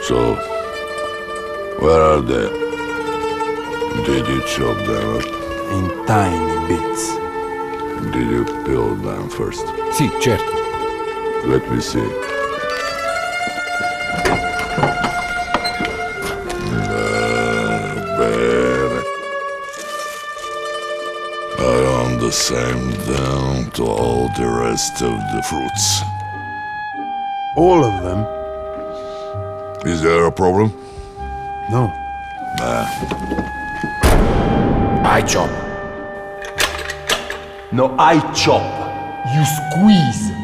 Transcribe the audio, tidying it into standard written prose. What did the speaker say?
So, where are they? Did you chop them up? In tiny bits. Did you peel them first? Sì, certo. Let me see. Bene. I want the same down to all the rest of the fruits. All of them? Is there a problem? No. I chop. No, I chop. You squeeze.